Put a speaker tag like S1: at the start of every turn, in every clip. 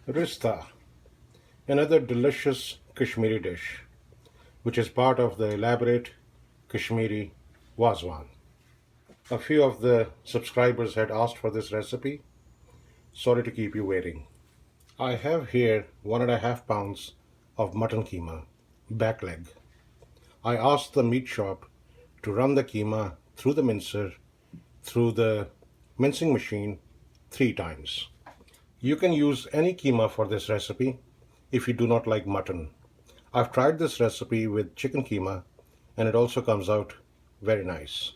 S1: Rista, another delicious Kashmiri dish, which is part of the elaborate Kashmiri Wazwan. A few of the subscribers had asked for this recipe. Sorry to keep you waiting. I have here 1.5 pounds of mutton keema, back leg. I asked the meat shop to run the keema through the mincer, through the mincing machine 3 times. You can use any keema for this recipe if you do not like mutton. I've tried this recipe with chicken keema and it also comes out very nice.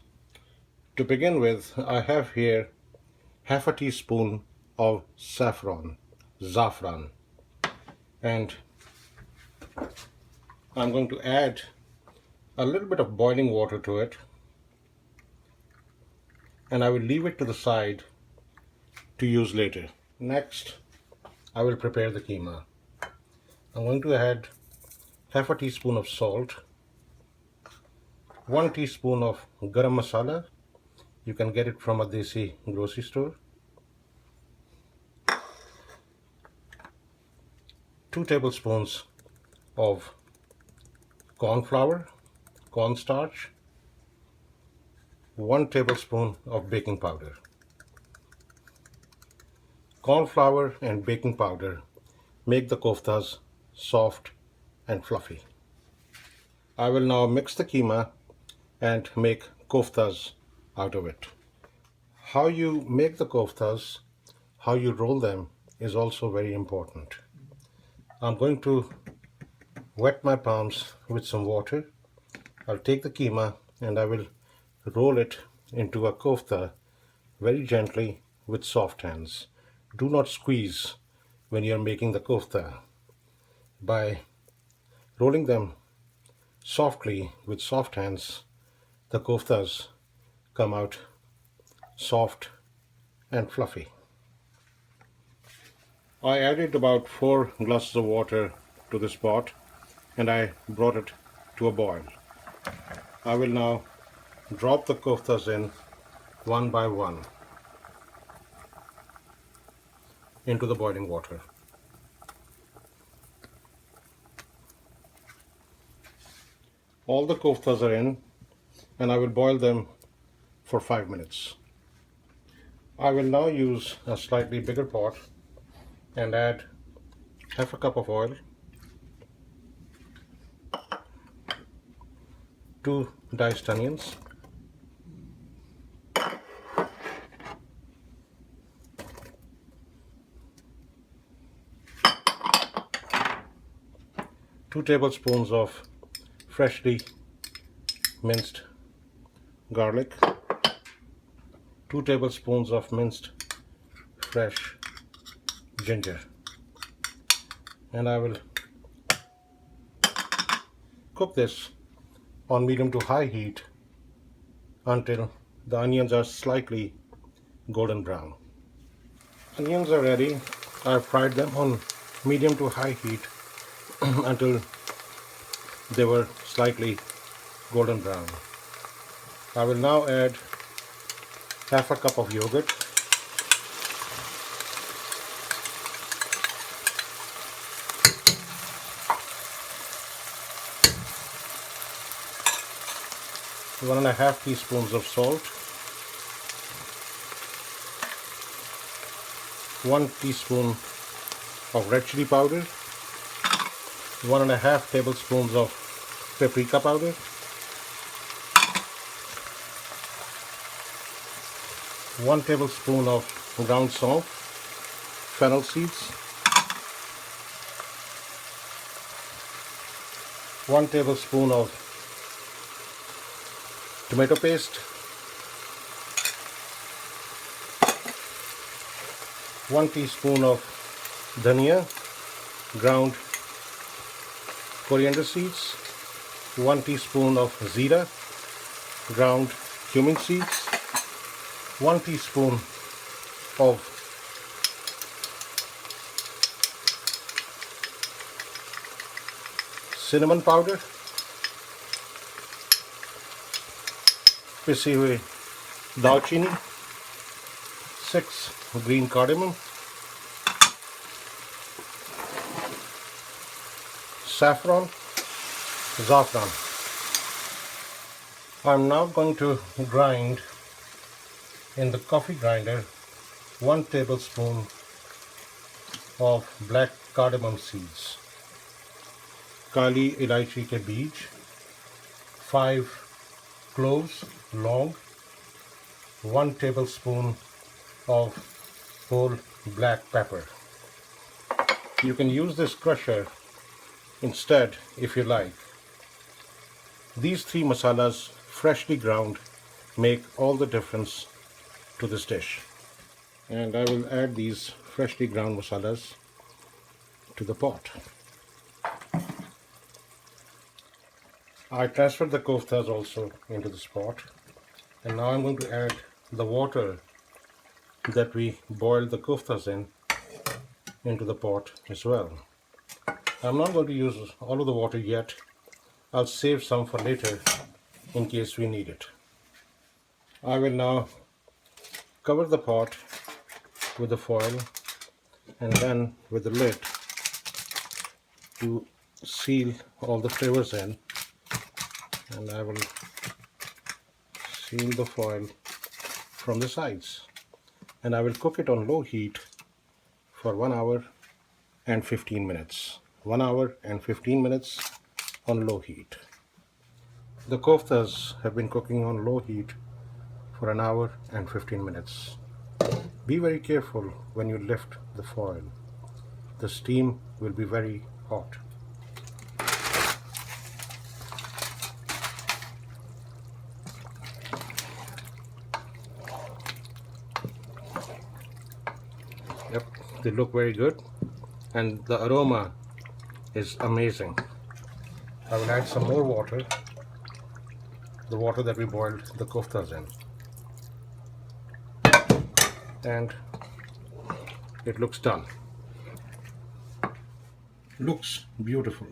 S1: To begin with, I have here half a teaspoon of saffron, and I'm going to add a little bit of boiling water to it, and I will leave it to the side to use later. Next, I will prepare the keema. I'm going to add half a teaspoon of salt, 1 teaspoon of garam masala. You can get it from a desi grocery store. 2 tablespoons of corn flour, cornstarch, 1 tablespoon of baking powder. Corn flour and baking powder make the koftas soft and fluffy. I will now mix the keema and make koftas out of it. How you make the koftas, how you roll them is also very important. I'm going to wet my palms with some water. I'll take the keema and I will roll it into a kofta very gently with soft hands. Do not squeeze when you're making the kofta. By rolling them softly with soft hands, the koftas come out soft and fluffy. I added about 4 glasses of water to this pot and I brought it to a boil. I will now drop the koftas in one by one into the boiling water. All the koftas are in and I will boil them for 5 minutes. I will now use a slightly bigger pot and add half a cup of oil, 2 diced onions, two tablespoons of freshly minced garlic, 2 tablespoons of minced fresh ginger, and I will cook this on medium to high heat until the onions are slightly golden brown. Onions are ready. I've fried them on medium to high heat until they were slightly golden brown. I will now add half a cup of yogurt, one and a half teaspoons of salt, 1 teaspoon of red chili powder, 1.5 tablespoons of paprika powder, 1 tablespoon of ground saunf, fennel seeds, 1 tablespoon of tomato paste, 1 teaspoon of dhanya, ground coriander seeds, 1 teaspoon of zeera, ground cumin seeds, 1 teaspoon of cinnamon powder, पिसी हुई दालचीनी, 6 green cardamom, saffron, saffron. I'm now going to grind in the coffee grinder 1 tablespoon of black cardamom seeds, kali elaichi ke beej, 5 cloves, loang, 1 tablespoon of whole black pepper. You can use this crusher instead if you like. These 3 masalas, freshly ground, make all the difference to this dish. And I will add these freshly ground masalas to the pot. I transferred the koftas also into this pot, and now I'm going to add the water that we boiled the koftas in into the pot as well. I'm not going to use all of the water yet. I'll save some for later in case we need it. I will now cover the pot with the foil and then with the lid to seal all the flavors in, and I will seal the foil from the sides, and I will cook it on low heat for 1 hour and 15 minutes. 1 hour and 15 minutes on low heat. The koftas have been cooking on low heat for 1 hour and 15 minutes. Be very careful when you lift the foil. The steam will be very hot. Yep, they look very good, and the aroma is amazing. I will add some more water, the water that we boiled the koftas in, and it looks done. Looks beautiful.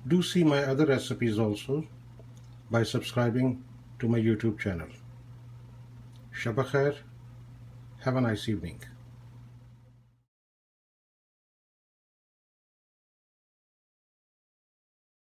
S1: Do see my other recipes also by subscribing to my YouTube channel. Shab Khair. Have a nice evening.